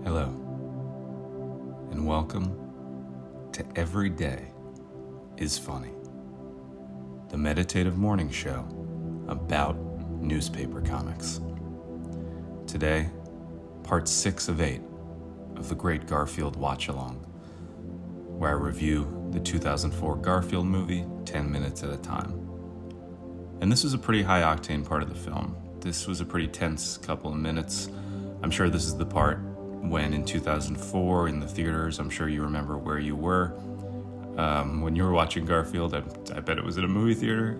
Hello, and welcome to Every Day is Funny, the meditative morning show about newspaper comics. Today, part 6 of 8 of the Great Garfield Watch-Along, where I review the 2004 Garfield movie 10 minutes at a time. And this was a pretty high-octane part of the film. This was a pretty tense couple of minutes. I'm sure this is the part when in 2004 in the theaters, I'm sure you remember where you were when you were watching Garfield. I bet it was at a movie theater.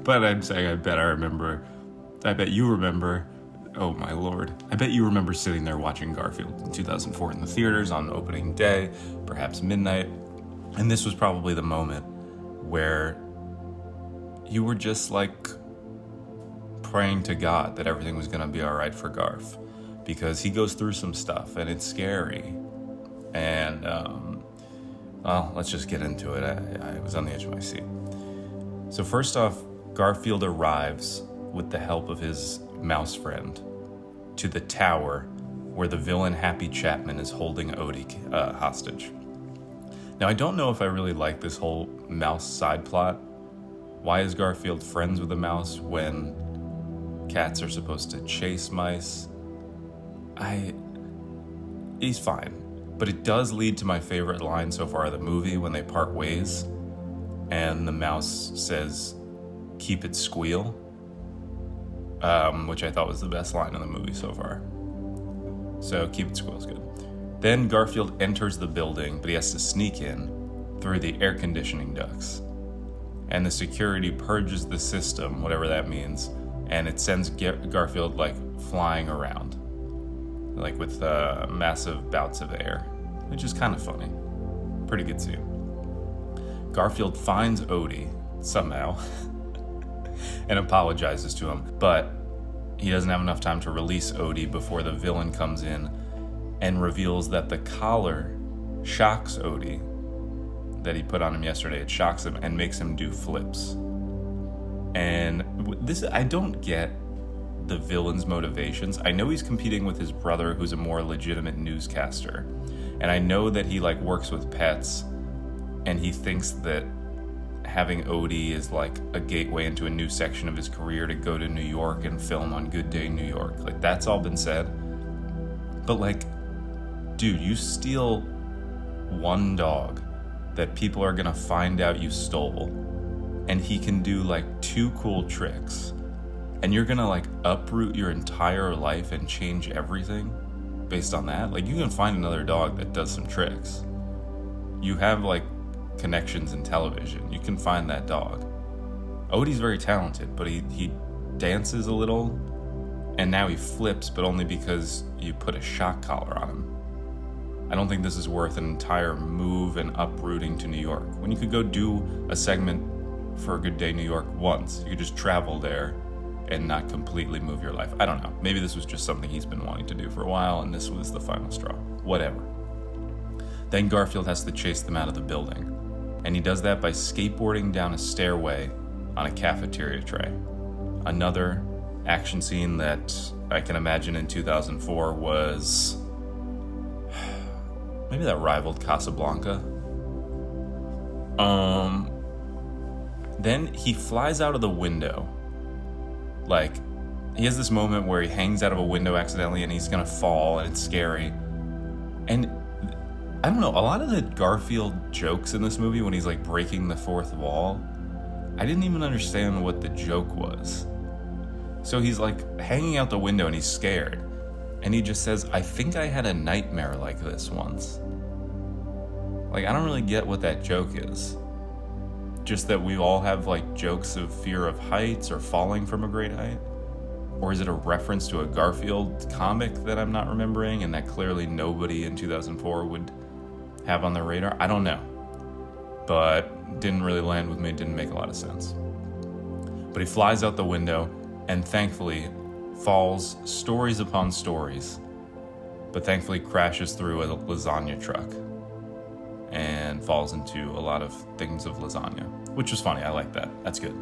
But I'm saying I bet you remember, oh my lord, I bet you remember sitting there watching Garfield in 2004 in the theaters on opening day, perhaps midnight, and this was probably the moment where you were just like praying to God that everything was going to be all right for Garf, because he goes through some stuff and it's scary. And, well, let's just get into it. I was on the edge of my seat. So first off, Garfield arrives with the help of his mouse friend to the tower where the villain Happy Chapman is holding Odie hostage. Now, I don't know if I really like this whole mouse side plot. Why is Garfield friends with a mouse when cats are supposed to chase mice? He's fine. But it does lead to my favorite line so far of the movie when they part ways and the mouse says, "Keep it squeal," which I thought was the best line in the movie so far. So keep it squeal is good. Then Garfield enters the building, but he has to sneak in through the air conditioning ducts. And the security purges the system, whatever that means, and it sends Garfield like flying around, like with massive bouts of air, which is kind of funny. Pretty good scene. Garfield finds Odie somehow and apologizes to him, but he doesn't have enough time to release Odie before the villain comes in and reveals that the collar shocks Odie that he put on him yesterday. It shocks him and makes him do flips. And this, I don't get the villain's motivations. I know he's competing with his brother, who's a more legitimate newscaster. And I know that he like works with pets, and he thinks that having Odie is like a gateway into a new section of his career to go to New York and film on Good Day New York. Like, that's all been said. But like, dude, you steal one dog that people are gonna find out you stole, and he can do like 2 cool tricks, and you're gonna like uproot your entire life and change everything based on that? Like, you can find another dog that does some tricks. You have like connections in television. You can find that dog. Odie's very talented, but he dances a little, and now he flips, but only because you put a shock collar on him. I don't think this is worth an entire move and uprooting to New York, when you could go do a segment for Good Day New York once. You could just travel there and not completely move your life. I don't know. Maybe this was just something he's been wanting to do for a while, and this was the final straw. Whatever. Then Garfield has to chase them out of the building, and he does that by skateboarding down a stairway on a cafeteria tray. Another action scene that I can imagine in 2004 was... maybe that rivaled Casablanca. Then he flies out of the window. Like, he has this moment where he hangs out of a window accidentally and he's gonna fall, and it's scary. And I don't know, a lot of the Garfield jokes in this movie when he's like breaking the fourth wall, I didn't even understand what the joke was. So he's like hanging out the window and he's scared. And he just says, "I think I had a nightmare like this once." Like, I don't really get what that joke is. Just that we all have like jokes of fear of heights or falling from a great height? Or is it a reference to a Garfield comic that I'm not remembering and that clearly nobody in 2004 would have on their radar? I don't know. But didn't really land with me, didn't make a lot of sense. But he flies out the window and thankfully falls stories upon stories, but thankfully crashes through a lasagna truck and falls into a lot of things of lasagna, which was funny. I like that. That's good.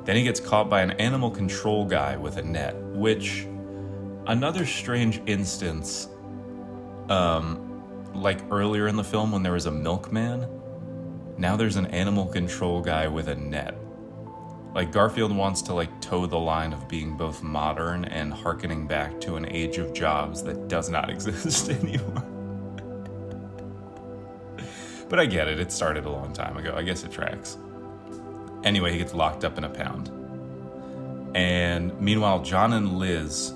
Then he gets caught by an animal control guy with a net, which Another strange instance, like earlier in the film when there was a milkman, now there's an animal control guy with a net. Like, Garfield wants to, like, toe the line of being both modern and hearkening back to an age of jobs that does not exist anymore. But I get it. It started a long time ago. I guess it tracks. Anyway, he gets locked up in a pound. And meanwhile, John and Liz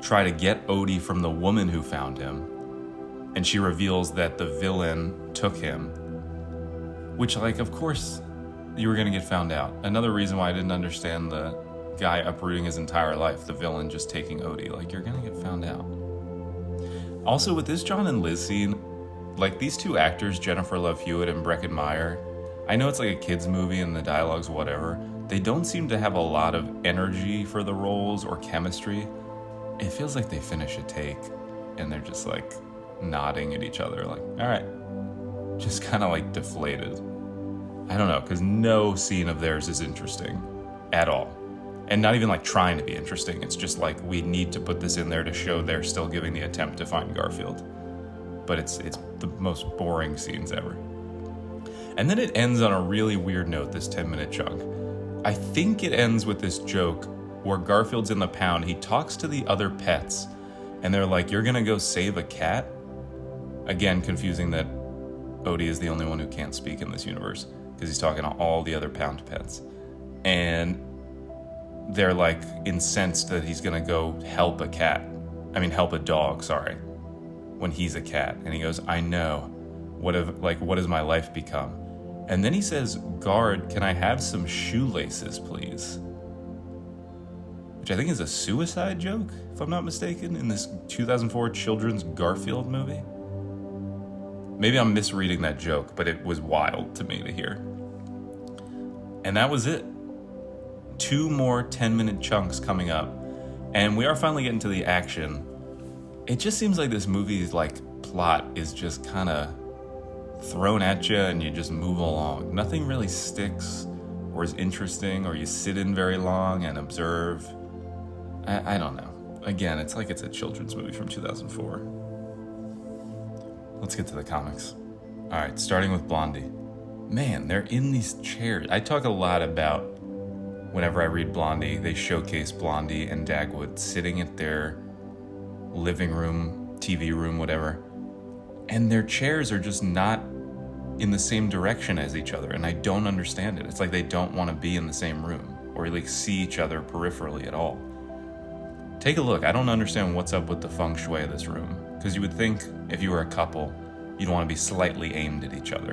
try to get Odie from the woman who found him. And she reveals that the villain took him. Which, like, of course, you were going to get found out. Another reason why I didn't understand the guy uprooting his entire life, the villain just taking Odie. Like, you're going to get found out. Also, with this John and Liz scene, like, these two actors, Jennifer Love Hewitt and Breckin Meyer, I know it's like a kid's movie and the dialogue's whatever. They don't seem to have a lot of energy for the roles or chemistry. It feels like they finish a take and they're just, like, nodding at each other, like, all right. Just kind of, like, deflated. I don't know, because no scene of theirs is interesting at all. And not even, like, trying to be interesting. It's just like, we need to put this in there to show they're still giving the attempt to find Garfield. But it's the most boring scenes ever. And then it ends on a really weird note, this 10-minute chunk. I think it ends with this joke where Garfield's in the pound. He talks to the other pets, and they're like, you're going to go save a cat? Again, confusing that Odie is the only one who can't speak in this universe, because he's talking to all the other pound pets. And they're, like, incensed that he's going to go help a dog, sorry, when he's a cat. And he goes, I know. What has my life become? And then he says, guard, can I have some shoelaces, please? Which I think is a suicide joke, if I'm not mistaken, in this 2004 children's Garfield movie. Maybe I'm misreading that joke, but it was wild to me to hear. And that was it. 2 more 10-minute chunks coming up. And we are finally getting to the action. It just seems like this movie's, like, plot is just kind of thrown at you and you just move along. Nothing really sticks or is interesting, or you sit in very long and observe. I don't know. Again, it's like it's a children's movie from 2004. Let's get to the comics. All right, starting with Blondie. Man, they're in these chairs. I talk a lot about, whenever I read Blondie, they showcase Blondie and Dagwood sitting at their living room, TV room, whatever, and their chairs are just not in the same direction as each other, and I don't understand it. It's like they don't want to be in the same room or, like, see each other peripherally at all. Take a look. I don't understand what's up with the feng shui of this room, because you would think if you were a couple, you'd want to be slightly aimed at each other,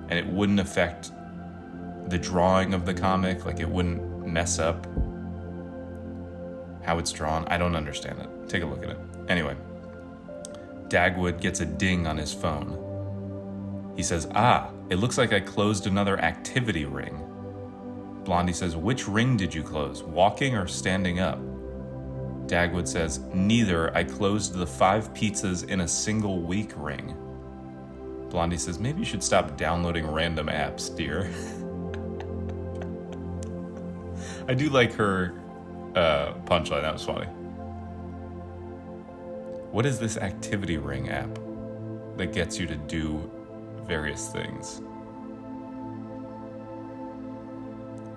and it wouldn't affect the drawing of the comic. Like, it wouldn't mess up how it's drawn. I don't understand it. Take a look at it. Anyway, Dagwood gets a ding on his phone. He says, it looks like I closed another activity ring. Blondie says, which ring did you close, walking or standing up? Dagwood says, neither. I closed the 5 pizzas in a single week ring. Blondie says, maybe you should stop downloading random apps, dear. I do like her punchline. That was funny. What is this activity ring app that gets you to do various things?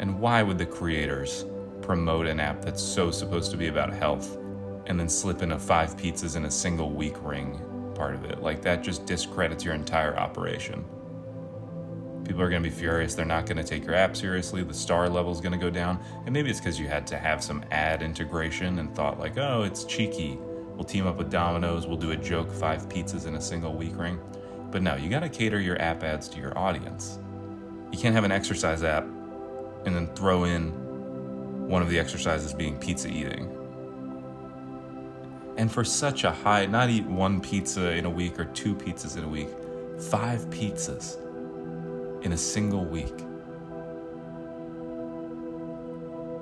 And why would the creators promote an app that's so supposed to be about health and then slip in a 5 pizzas in a single week ring part of it? Like, that just discredits your entire operation. People are going to be furious. They're not going to take your app seriously. The star level's going to go down. And maybe it's because you had to have some ad integration and thought, like, oh, it's cheeky. We'll team up with Domino's. We'll do a joke 5 pizzas in a single week ring. But no, you got to cater your app ads to your audience. You can't have an exercise app and then throw in one of the exercises being pizza eating. And for such a high, not eat 1 pizza in a week or 2 pizzas in a week, 5 pizzas in a single week.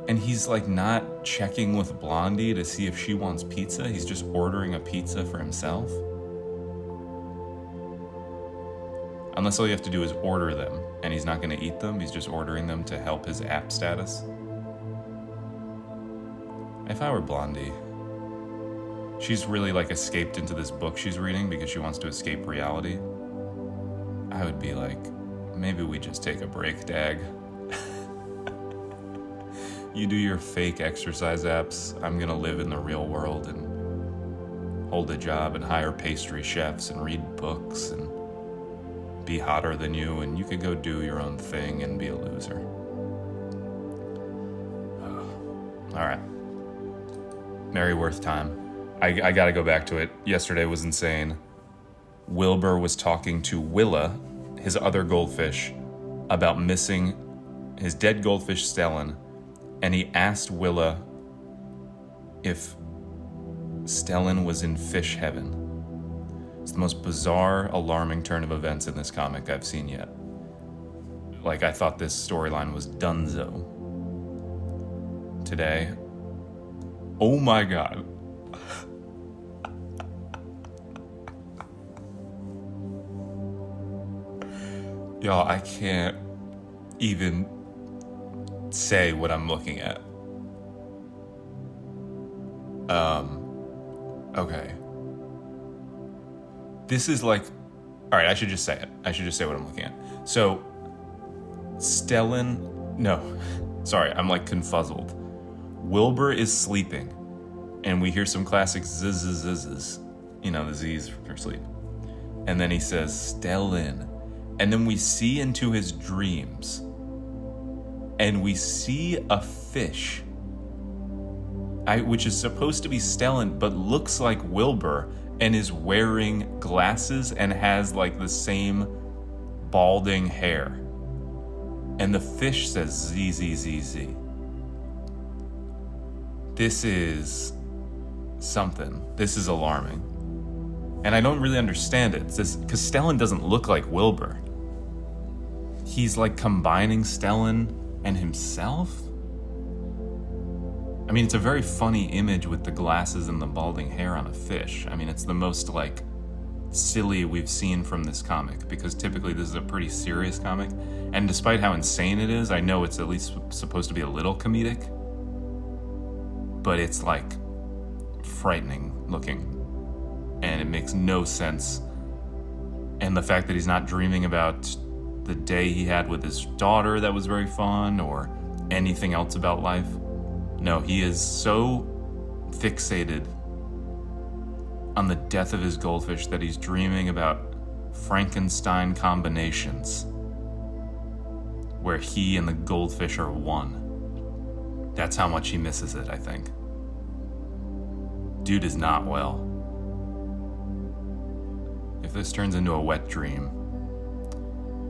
And he's, like, not checking with Blondie to see if she wants pizza. He's just ordering a pizza for himself. Unless all you have to do is order them, and he's not going to eat them. He's just ordering them to help his app status. If I were Blondie, she's really like escaped into this book she's reading because she wants to escape reality, I would be like, maybe we just take a break, Dag. You do your fake exercise apps. I'm gonna live in the real world and hold a job and hire pastry chefs and read books and be hotter than you, and you could go do your own thing and be a loser. All right. Mary Worth time. I gotta go back to it. Yesterday was insane. Wilbur was talking to Willa, his other goldfish, about missing his dead goldfish Stellan, and he asked Willa if Stellan was in fish heaven. It's the most bizarre, alarming turn of events in this comic I've seen yet. Like, I thought this storyline was donezo. Today, oh my god. Y'all, I can't even say what I'm looking at. Okay. This is like, all right, I should just say it. I should just say what I'm looking at. So, Stellan, no, sorry, I'm like confuzzled. Wilbur is sleeping, and we hear some classic zzz, you know, the Z's for sleep. And then he says, Stellan. And then we see into his dreams, and we see a fish, which is supposed to be Stellan, but looks like Wilbur, and is wearing glasses and has like the same balding hair. And the fish says ZZZZ. This is something. This is alarming. And I don't really understand it. Because Stellan doesn't look like Wilbur. He's like combining Stellan and himself? I mean, it's a very funny image with the glasses and the balding hair on a fish. I mean, it's the most like silly we've seen from this comic, because typically this is a pretty serious comic. And despite how insane it is, I know it's at least supposed to be a little comedic, but it's like frightening looking. And it makes no sense. And the fact that he's not dreaming about the day he had with his daughter that was very fun, or anything else about life. No, he is so fixated on the death of his goldfish that he's dreaming about Frankenstein combinations where he and the goldfish are one. That's how much he misses it, I think. Dude is not well. If this turns into a wet dream,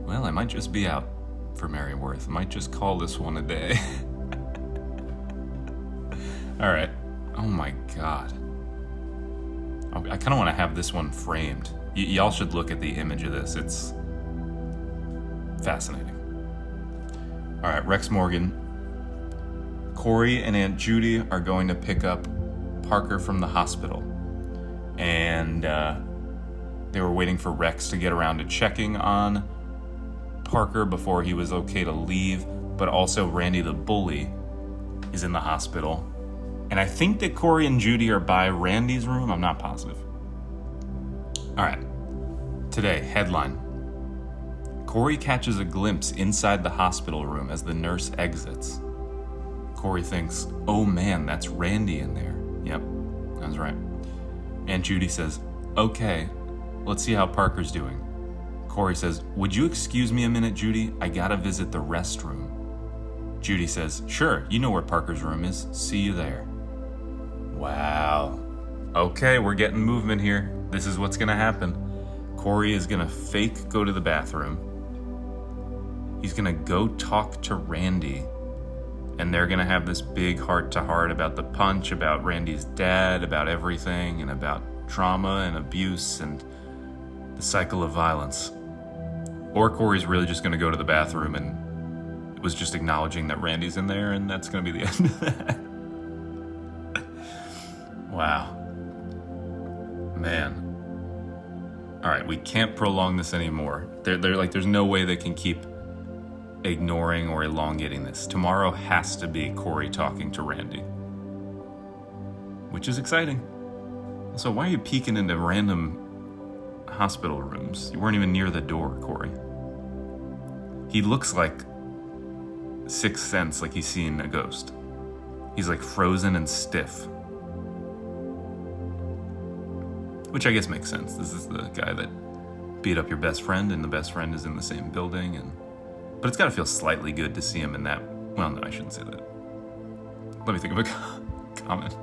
well, I might just be out for Mary Worth. I might just call this one a day. All right. Oh my God. I kind of want to have this one framed. Y'all should look at the image of this. It's fascinating. All right, Rex Morgan. Corey and Aunt Judy are going to pick up Parker from the hospital. And they were waiting for Rex to get around to checking on Parker before he was okay to leave. But also Randy the bully is in the hospital. And I think that Corey and Judy are by Randy's room. I'm not positive. All right. Today, headline. Corey catches a glimpse inside the hospital room as the nurse exits. Corey thinks, oh man, that's Randy in there. Yep, that was right. Aunt Judy says, okay, let's see how Parker's doing. Corey says, would you excuse me a minute, Judy? I gotta visit the restroom. Judy says, sure, you know where Parker's room is. See you there. Wow. Okay, we're getting movement here. This is what's gonna happen. Corey is gonna fake go to the bathroom. He's gonna go talk to Randy. And they're gonna have this big heart-to-heart about the punch, about Randy's dad, about everything, and about trauma and abuse and the cycle of violence. Or Corey's really just gonna go to the bathroom and was just acknowledging that Randy's in there, and that's gonna be the end of that. Wow. Man. All right, we can't prolong this anymore. They're like, there's no way they can keep ignoring or elongating this. Tomorrow has to be Corey talking to Randy, which is exciting. So why are you peeking into random hospital rooms? You weren't even near the door, Corey. He looks like Sixth Sense, like he's seen a ghost. He's like frozen and stiff. Which I guess makes sense. This is the guy that beat up your best friend, and the best friend is in the same building. But it's got to feel slightly good to see him in that. Well, no, I shouldn't say that. Let me think of a comment.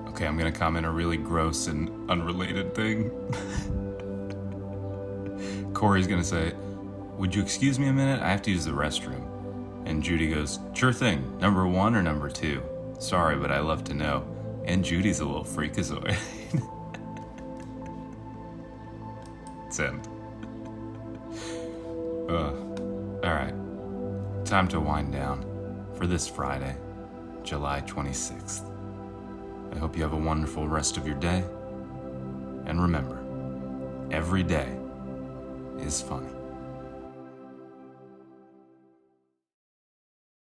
Okay, I'm going to comment a really gross and unrelated thing. Corey's going to say, "Would you excuse me a minute? I have to use the restroom." And Judy goes, "Sure thing. Number 1 or number 2? Sorry, but I love to know." And Judy's a little freakazoid. Send. Alright. Time to wind down for this Friday, July 26th. I hope you have a wonderful rest of your day. And remember, every day is funny.